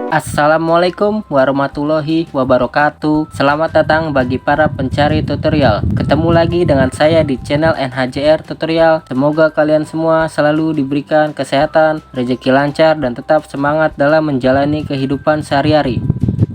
Assalamualaikum warahmatullahi wabarakatuh. Selamat datang bagi para pencari tutorial. Ketemu lagi dengan saya di channel NHJR Tutorial. Semoga kalian semua selalu diberikan kesehatan, rezeki lancar, dan tetap semangat dalam menjalani kehidupan sehari-hari.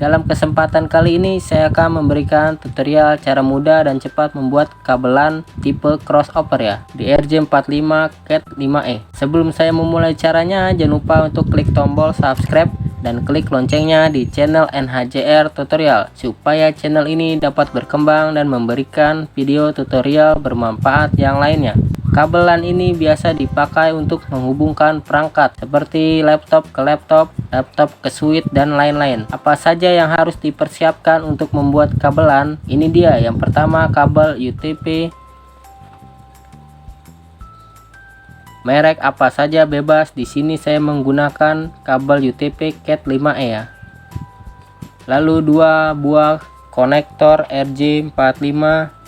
Dalam kesempatan kali ini saya akan memberikan tutorial cara mudah dan cepat membuat kabelan tipe crossover ya di RJ45 Cat 5E. Sebelum saya memulai caranya, jangan lupa untuk klik tombol subscribe dan klik loncengnya di channel NHJR Tutorial supaya channel ini dapat berkembang dan memberikan video tutorial bermanfaat yang lainnya. Kabelan ini biasa dipakai untuk menghubungkan perangkat seperti laptop ke laptop, laptop ke switch, dan lain-lain. Apa saja yang harus dipersiapkan untuk membuat kabelan? Ini dia. Yang pertama, kabel UTP. Merek apa saja bebas. Di sini saya menggunakan kabel UTP Cat 5E ya. Lalu 2 buah konektor RJ45.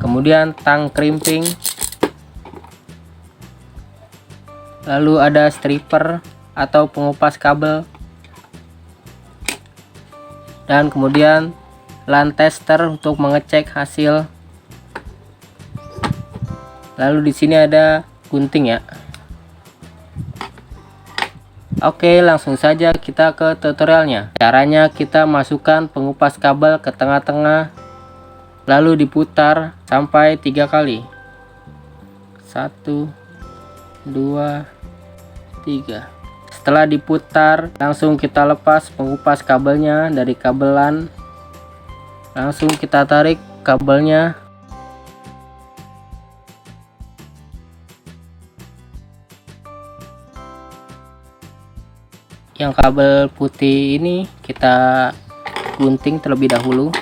Kemudian tang crimping. Lalu ada stripper atau pengupas kabel. Dan kemudian LAN tester untuk mengecek hasil. Lalu di sini ada gunting ya. Oke, langsung saja kita ke tutorialnya. Caranya kita masukkan pengupas kabel ke tengah-tengah, lalu diputar sampai 3 kali. 1, 2, 3. Setelah diputar, langsung kita lepas pengupas kabelnya dari kabelan. Langsung kita tarik kabelnya. Yang kabel putih ini kita gunting terlebih dahulu.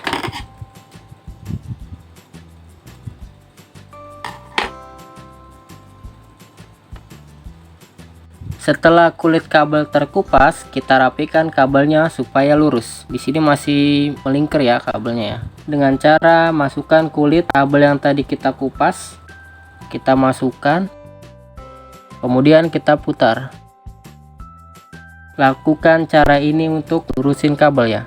Setelah kulit kabel terkupas, kita rapikan kabelnya supaya lurus. Di sini masih melingkar ya kabelnya ya. Dengan cara masukkan kulit kabel yang tadi kita kupas, kita masukkan, kemudian kita putar. Lakukan cara ini untuk lurusin kabel ya.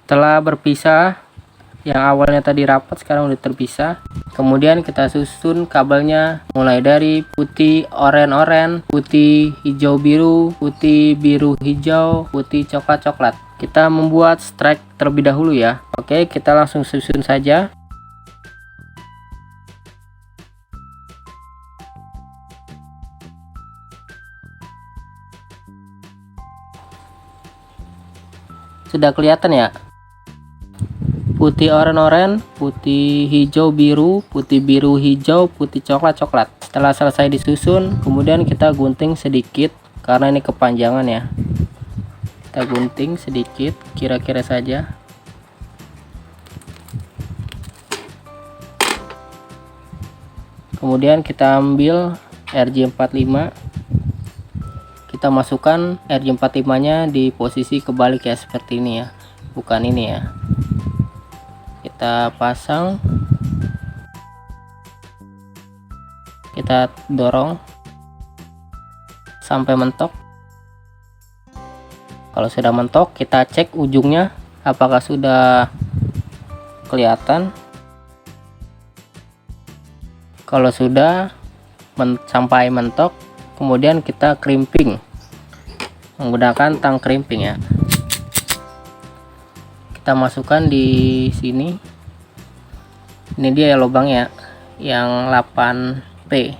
Setelah berpisah, yang awalnya tadi rapat sekarang udah terpisah. Kemudian kita susun kabelnya mulai dari putih oranye, putih hijau biru, putih biru hijau, putih coklat coklat. Kita membuat strike terlebih dahulu ya. Oke, kita langsung susun saja. Sudah kelihatan ya? Putih oranye, putih hijau biru, putih biru hijau, putih coklat coklat. Setelah selesai disusun, kemudian kita gunting sedikit karena ini kepanjangan ya. Kita gunting sedikit, kira-kira saja. Kemudian kita ambil RJ45. Kita masukkan RJ45 nya di posisi kebalik ya, seperti ini ya, bukan ini ya. Kita pasang, kita dorong sampai mentok. Kalau sudah mentok, kita cek ujungnya apakah sudah kelihatan. Kalau sudah sampai mentok, kemudian kita crimping menggunakan tang crimping ya. Kita masukkan di sini. Ini dia ya lubangnya yang 8P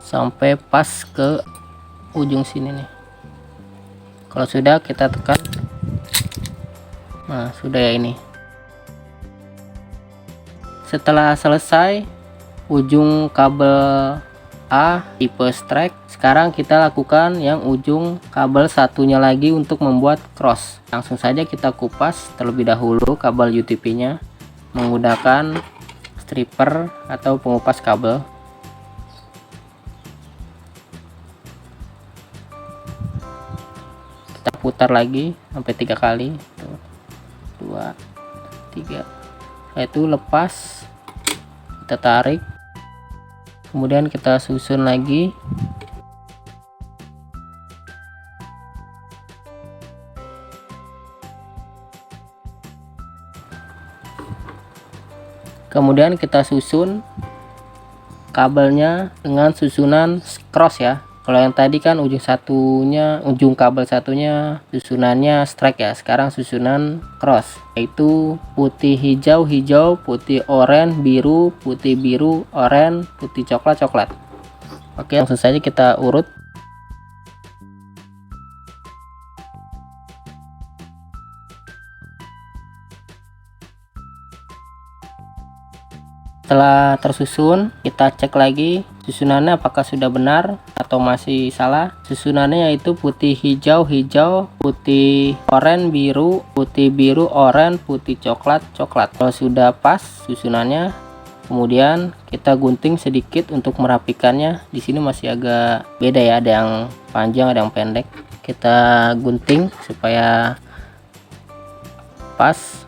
sampai pas ke ujung sini nih. Kalau sudah, kita tekan. Nah, sudah ya ini. Setelah selesai ujung kabel A tipe strike, sekarang kita lakukan yang ujung kabel satunya lagi untuk membuat cross. Langsung saja kita kupas terlebih dahulu kabel UTP nya menggunakan stripper atau pengupas kabel. Kita putar lagi sampai 3 kali. 2, 3. yaitu lepas, kita tarik, kemudian kita susun lagi. Kemudian kita susun kabelnya dengan susunan cross ya. Kalau yang tadi kan ujung kabel satunya susunannya strike ya. Sekarang susunan cross, yaitu putih hijau hijau, putih oranye biru, putih biru oranye, putih coklat coklat. Oke, langsung saja kita urut. Setelah tersusun, kita cek lagi susunannya apakah sudah benar atau masih salah. Susunannya yaitu putih hijau hijau, putih oranye biru, putih biru oranye, putih coklat coklat. Kalau sudah pas susunannya, kemudian kita gunting sedikit untuk merapikannya. Di sini masih agak beda ya, ada yang panjang ada yang pendek. Kita gunting supaya pas.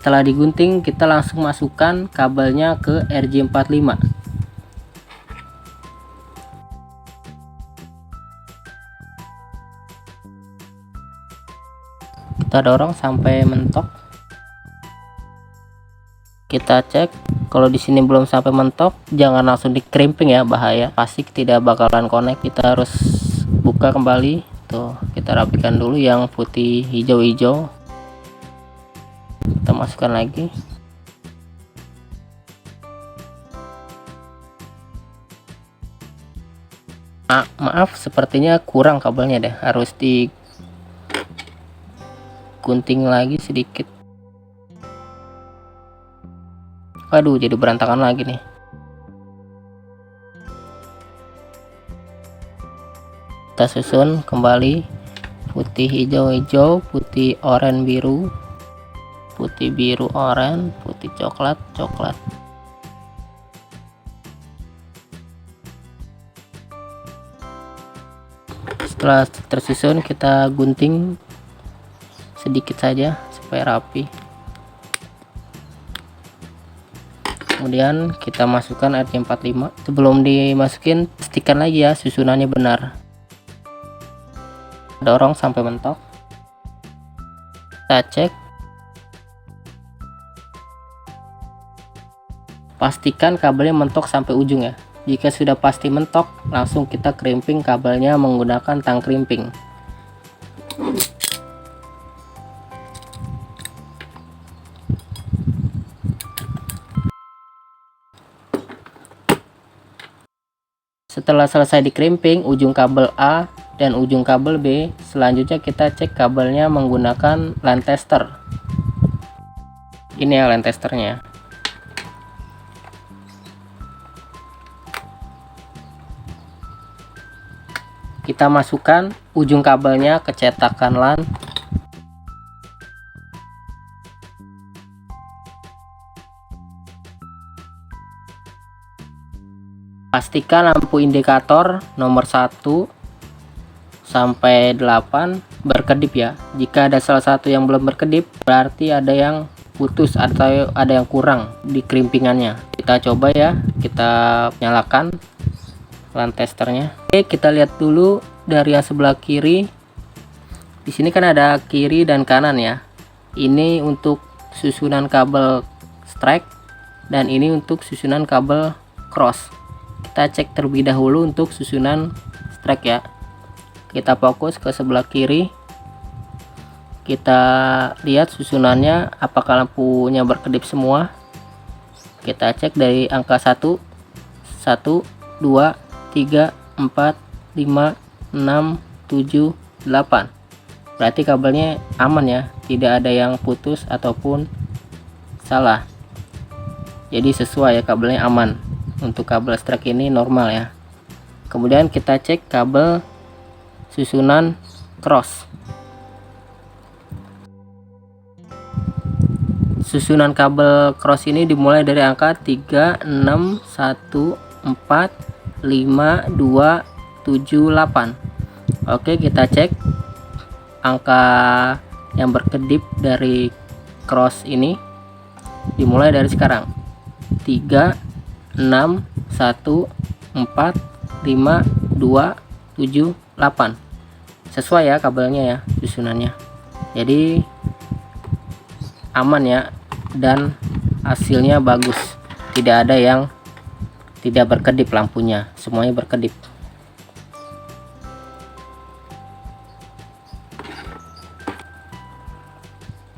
Setelah digunting, kita langsung masukkan kabelnya ke RJ45. Kita dorong sampai mentok. Kita cek, kalau di sini belum sampai mentok, jangan langsung di crimping ya, bahaya. Pasti tidak bakalan connect. Kita harus buka kembali. Tuh, kita rapikan dulu yang putih hijau-hijau. Kita masukkan lagi. Maaf, sepertinya kurang kabelnya deh, harus digunting lagi sedikit. Waduh, jadi berantakan lagi nih. Kita susun kembali putih hijau-hijau, putih oranye biru, putih biru oranye, putih coklat coklat. Setelah tersusun, kita gunting sedikit saja supaya rapi. Kemudian kita masukkan RJ45. Sebelum dimasukin, pastikan lagi ya susunannya benar. Dorong sampai mentok. Kita cek. Pastikan kabelnya mentok sampai ujung ya. Jika sudah pasti mentok, langsung kita crimping kabelnya menggunakan tang crimping. Setelah selesai di crimping ujung kabel A dan ujung kabel B, selanjutnya kita cek kabelnya menggunakan line tester. Ini ya line testernya. Kita masukkan ujung kabelnya ke cetakan LAN. Pastikan lampu indikator nomor 1 sampai 8 berkedip ya. Jika ada salah satu yang belum berkedip, berarti ada yang putus atau ada yang kurang di crimpingannya. Kita coba ya, kita nyalakan LAN testernya. Oke, kita lihat dulu dari yang sebelah kiri. Di sini kan ada kiri dan kanan ya. Ini untuk susunan kabel strike dan ini untuk susunan kabel cross. Kita cek terlebih dahulu untuk susunan strike ya. Kita fokus ke sebelah kiri. Kita lihat susunannya apakah lampunya berkedip semua. Kita cek dari angka 1, 2, 3, 4, 5, 6, 7, 8. Berarti kabelnya aman ya, tidak ada yang putus ataupun salah. Jadi sesuai ya, kabelnya aman. Untuk kabel strike ini normal ya. Kemudian kita cek kabel susunan cross. Susunan kabel cross ini dimulai dari angka 3, 6, 1, 4, 5, 2, 7, 8. Oke, kita cek. angka yang berkedip dari cross ini dimulai dari sekarang. 3, 6, 1, 4, 5, 2, 7, 8. Sesuai ya kabelnya ya, susunannya. Jadi aman ya, dan hasilnya bagus. Tidak ada yang tidak berkedip lampunya, semuanya berkedip.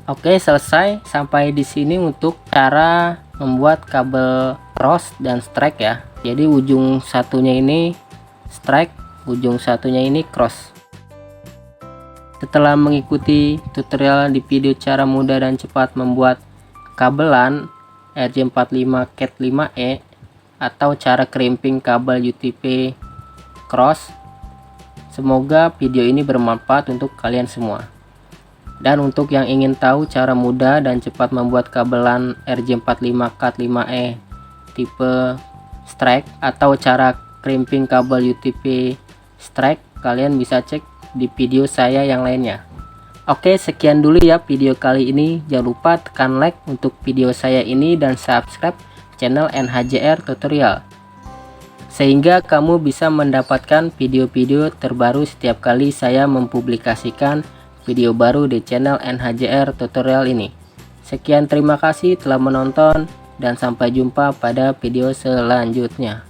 Oke, selesai sampai di sini untuk cara membuat kabel cross dan strike ya. Jadi ujung satunya ini strike, ujung satunya ini cross. Setelah mengikuti tutorial di video cara mudah dan cepat membuat kabelan RJ45 Cat 5E atau cara crimping kabel UTP cross, semoga video ini bermanfaat untuk kalian semua. Dan untuk yang ingin tahu cara mudah dan cepat membuat kabelan RJ45 Cat 5E tipe strike atau cara crimping kabel UTP strike, kalian bisa cek di video saya yang lainnya. Oke, sekian dulu ya video kali ini. Jangan lupa tekan like untuk video saya ini dan subscribe channel NHJR Tutorial, sehingga kamu bisa mendapatkan video-video terbaru setiap kali saya mempublikasikan video baru di channel NHJR Tutorial ini. Sekian, terima kasih telah menonton dan sampai jumpa pada video selanjutnya.